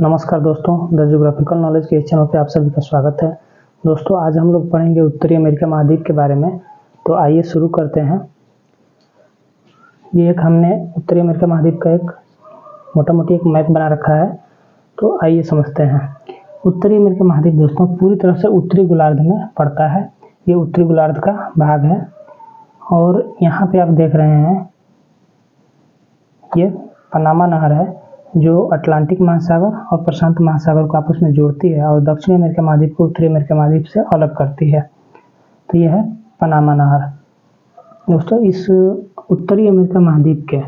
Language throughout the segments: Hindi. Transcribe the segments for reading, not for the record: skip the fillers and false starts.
नमस्कार दोस्तों, द ज्योग्राफिकल नॉलेज के इस चैनल पे आप सभी का स्वागत है। दोस्तों, आज हम लोग पढ़ेंगे उत्तरी अमेरिका महाद्वीप के बारे में। तो आइए शुरू करते हैं। ये हमने उत्तरी अमेरिका महाद्वीप का एक मोटा-मोटी एक मैप बना रखा है। तो आइए समझते हैं। उत्तरी अमेरिका महाद्वीप दोस्तों पूरी तरह से उत्तरी गोलार्ध में पड़ता है। ये उत्तरी गोलार्ध का भाग है और यहाँ पे आप देख रहे हैं ये पनामा नहर है जो अटलांटिक महासागर और प्रशांत महासागर को आपस में जोड़ती है और दक्षिणी अमेरिका महाद्वीप को उत्तरी अमेरिका महाद्वीप से अलग करती है। तो यह है पनामा नहर। दोस्तों, इस उत्तरी अमेरिका महाद्वीप के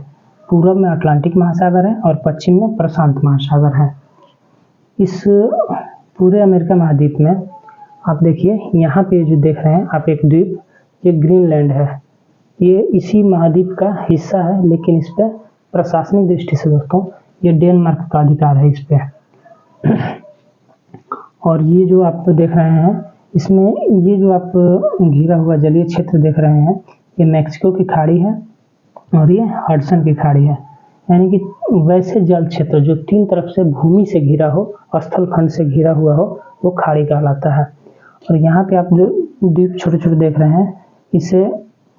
पूर्व में अटलांटिक महासागर है और पश्चिम में प्रशांत महासागर है। इस पूरे अमेरिका महाद्वीप में आप देखिए, यहाँ पे जो देख रहे हैं आप एक द्वीप, ये ग्रीनलैंड है। ये इसी महाद्वीप का हिस्सा है, लेकिन इस पर प्रशासनिक दृष्टि से दोस्तों ये डेनमार्क का अधिकार है इस पे। और ये जो आप देख रहे हैं इसमें ये जो आप घिरा हुआ जलीय क्षेत्र देख रहे हैं ये मैक्सिको की खाड़ी है और ये हडसन की खाड़ी है। यानी कि वैसे जल क्षेत्र जो तीन तरफ से भूमि से घिरा हो, स्थल खंड से घिरा हुआ हो, वो खाड़ी कहलाता है। और यहाँ पे आप जो द्वीप छोटे छोटे देख रहे हैं इसे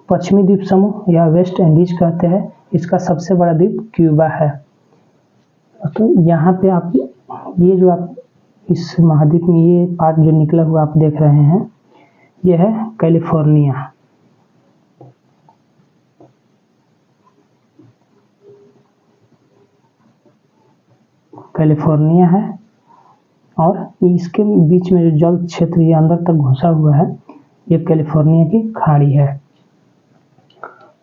पश्चिमी द्वीप समूह या वेस्ट इंडीज कहते हैं। इसका सबसे बड़ा द्वीप क्यूबा है। तो यहाँ पे आप ये जो आप इस महाद्वीप में ये पार्ट जो निकला हुआ आप देख रहे हैं ये है कैलिफोर्निया। कैलिफोर्निया है और इसके बीच में जो जल क्षेत्र ये अंदर तक घुसा हुआ है ये कैलिफोर्निया की खाड़ी है।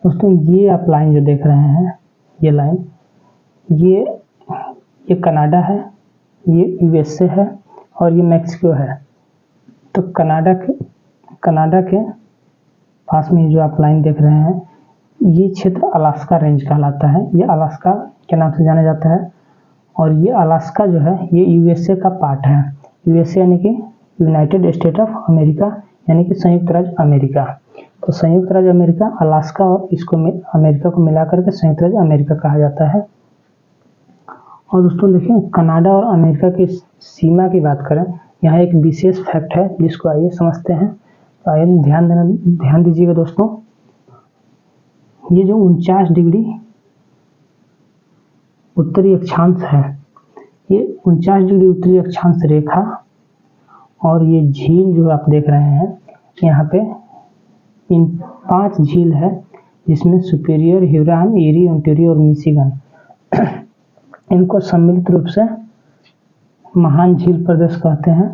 दोस्तों, ये आप लाइन जो देख रहे हैं ये लाइन ये कनाडा है, ये यूएसए है और ये मैक्सिको है। तो कनाडा के पास में जो आप लाइन देख रहे हैं ये क्षेत्र अलास्का रेंज कहलाता है। ये अलास्का के नाम से जाना जाता है और ये अलास्का जो है ये यूएसए का पार्ट है। यूएसए यानी कि यूनाइटेड स्टेट ऑफ अमेरिका, यानी कि संयुक्त राज्य अमेरिका। तो संयुक्त राज्य अमेरिका अलास्का और इसको अमेरिका को मिलाकर के संयुक्त राज्य अमेरिका कहा जाता है। और दोस्तों देखिए, कनाडा और अमेरिका की सीमा की बात करें, यहाँ एक विशेष फैक्ट है जिसको आइए समझते हैं। तो आइए ध्यान दीजिएगा दोस्तों, ये जो 49 डिग्री उत्तरी अक्षांश है, ये 49 डिग्री उत्तरी अक्षांश रेखा और ये झील जो आप देख रहे हैं यहाँ पे इन 5 झील है जिसमें सुपीरियर, ह्यूरॉन, ईरी, ओंटारियो और मिशिगन इनको सम्मिलित रूप से महान झील प्रदेश कहते हैं।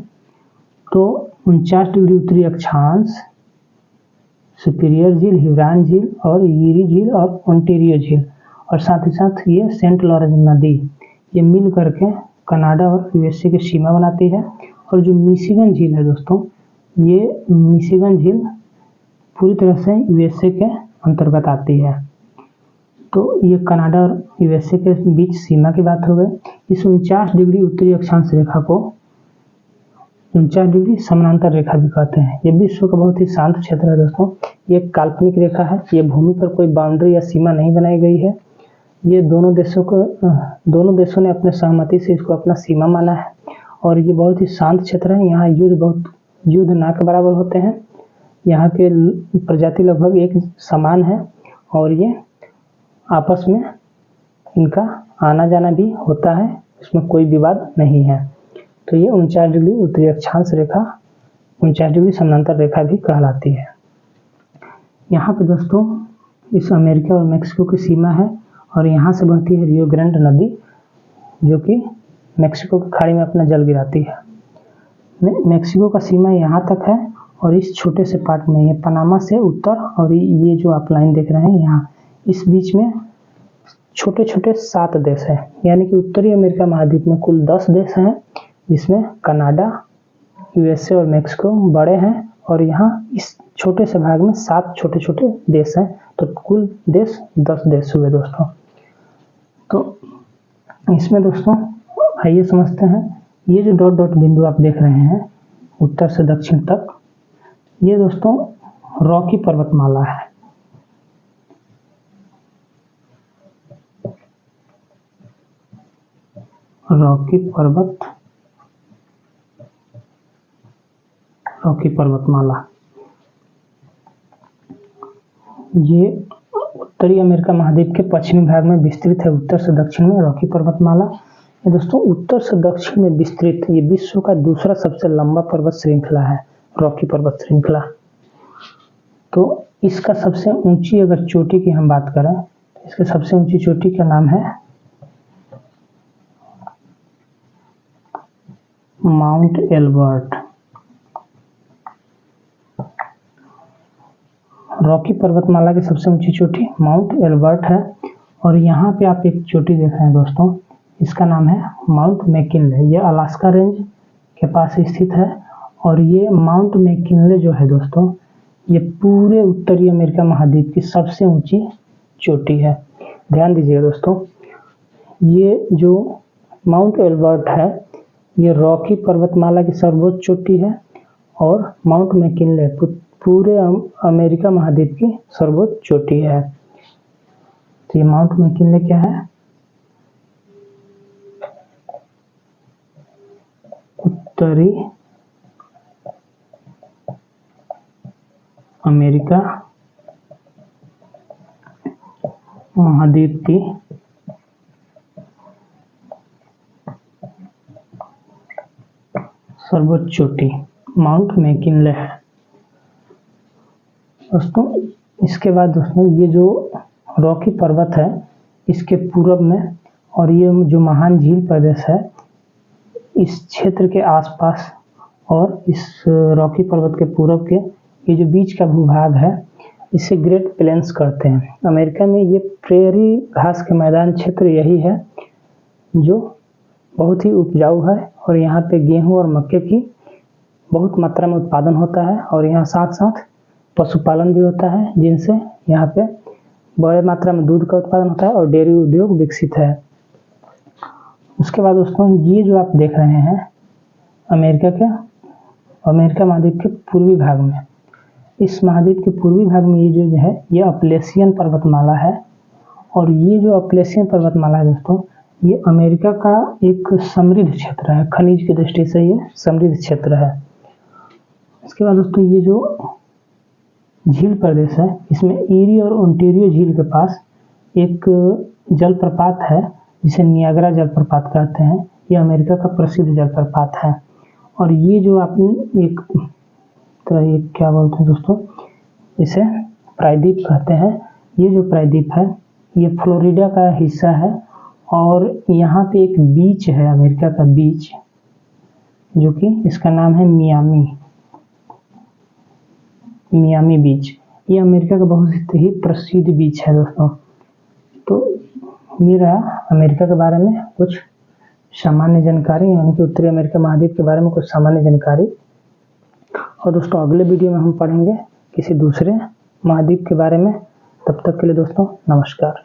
तो 49 डिग्री उत्तरी अक्षांश, सुपीरियर झील, ह्यूरॉन झील और ईरी झील और ओंटारियो झील और साथ ही साथ ये सेंट लॉरेंस नदी ये मिल करके कनाडा और यूएसए की सीमा बनाती है। और जो मिशिगन झील है दोस्तों, ये मिशिगन झील पूरी तरह से यूएसए के अंतर्गत आती है। तो ये कनाडा और यूएसए के बीच सीमा की बात हो गई। इस 49 डिग्री उत्तरी अक्षांश रेखा को 49 डिग्री समानांतर रेखा भी कहते हैं। ये विश्व का बहुत ही शांत क्षेत्र है दोस्तों। ये काल्पनिक रेखा है, ये भूमि पर कोई बाउंड्री या सीमा नहीं बनाई गई है। ये दोनों देशों ने अपने सहमति से इसको अपना सीमा माना है और ये बहुत ही शांत क्षेत्र है। यहाँ युद्ध ना के बराबर होते हैं। यहाँ के प्रजाति लगभग एक समान है और ये आपस में इनका आना जाना भी होता है, इसमें कोई विवाद नहीं है। तो ये 49 डिग्री उत्तरी अक्षांश रेखा 49 डिग्री समानांतर रेखा भी कहलाती है। यहाँ पे दोस्तों इस अमेरिका और मैक्सिको की सीमा है और यहाँ से बहती है रियो ग्रांडे नदी जो कि मैक्सिको की खाड़ी में अपना जल गिराती है। मैक्सिको का सीमा यहाँ तक है और इस छोटे से पार्ट में ये पनामा से उत्तर और ये जो आप लाइन देख रहे हैं यहाँ इस बीच में छोटे छोटे 7 देश हैं। यानी कि उत्तरी अमेरिका महाद्वीप में कुल 10 देश हैं जिसमें कनाडा, यूएसए और मैक्सिको बड़े हैं और यहाँ इस छोटे से भाग में 7 छोटे छोटे देश हैं। तो कुल देश 10 देश हुए दोस्तों। तो इसमें दोस्तों आइए समझते हैं, ये जो डॉट डॉट बिंदु आप देख रहे हैं उत्तर से दक्षिण तक, ये दोस्तों रॉकी पर्वतमाला है। रॉकी पर्वतमाला। ये उत्तरी अमेरिका महाद्वीप के पश्चिमी भाग में विस्तृत है, उत्तर से दक्षिण में रॉकी पर्वतमाला। ये दोस्तों उत्तर से दक्षिण में विस्तृत, ये विश्व का दूसरा सबसे लंबा पर्वत श्रृंखला है, रॉकी पर्वत श्रृंखला। तो इसका सबसे ऊंची अगर चोटी की हम बात करें, इसके सबसे ऊंची चोटी का नाम है माउंट एल्बर्ट। रॉकी पर्वतमाला की सबसे ऊंची चोटी माउंट एल्बर्ट है। और यहाँ पे आप एक चोटी देख रहे हैं दोस्तों, इसका नाम है माउंट मैकिनले। ये अलास्का रेंज के पास स्थित है। और ये माउंट मैकिनले जो है दोस्तों, ये पूरे उत्तरी अमेरिका महाद्वीप की सबसे ऊंची चोटी है। ध्यान दीजिएगा दोस्तों, ये जो माउंट एल्बर्ट है ये रॉकी पर्वतमाला की सर्वोच्च चोटी है और माउंट मैकिनले पूरे अमेरिका महाद्वीप की सर्वोच्च चोटी है। तो ये माउंट मैकिनले क्या है? उत्तरी अमेरिका महाद्वीप की सर्वोच्च चोटी माउंट मैकिनले है दोस्तों। इसके बाद दोस्तों ये जो रॉकी पर्वत है इसके पूर्व में, और ये जो महान झील प्रदेश है इस क्षेत्र के आसपास और इस रॉकी पर्वत के पूर्व के ये जो बीच का भूभाग है इसे ग्रेट प्लेन्स कहते हैं। अमेरिका में ये प्रेरी घास के मैदान क्षेत्र यही है जो बहुत ही उपजाऊ है और यहाँ पे गेहूं और मक्के की बहुत मात्रा में उत्पादन होता है। और यहाँ साथ साथ पशुपालन भी होता है, जिनसे यहाँ पे बड़े मात्रा में दूध का उत्पादन होता है और डेयरी उद्योग विकसित है। उसके बाद दोस्तों ये जो आप देख रहे हैं अमेरिका महाद्वीप के पूर्वी भाग में, इस महाद्वीप के पूर्वी भाग में ये जो है ये अपलेशियन पर्वतमाला है। और ये जो अपलेशियन पर्वतमाला है दोस्तों, ये अमेरिका का एक समृद्ध क्षेत्र है, खनिज की दृष्टि से ये समृद्ध क्षेत्र है। इसके बाद दोस्तों ये जो झील प्रदेश है इसमें ईरी और ओंटारियो झील के पास एक जलप्रपात है जिसे नियाग्रा जलप्रपात कहते हैं। ये अमेरिका का प्रसिद्ध जलप्रपात है। और ये जो आपने ये क्या बोलते हैं दोस्तों, इसे प्रायद्वीप कहते हैं। ये जो प्रायद्वीप है ये फ्लोरिडा का हिस्सा है। और यहाँ पे एक बीच है, अमेरिका का बीच, जो कि इसका नाम है मियामी बीच। ये अमेरिका का बहुत ही प्रसिद्ध बीच है दोस्तों। तो ये रहा अमेरिका के बारे में कुछ सामान्य जानकारी, यानी कि उत्तरी अमेरिका महाद्वीप के बारे में कुछ सामान्य जानकारी। और दोस्तों अगले वीडियो में हम पढ़ेंगे किसी दूसरे महाद्वीप के बारे में। तब तक के लिए दोस्तों नमस्कार।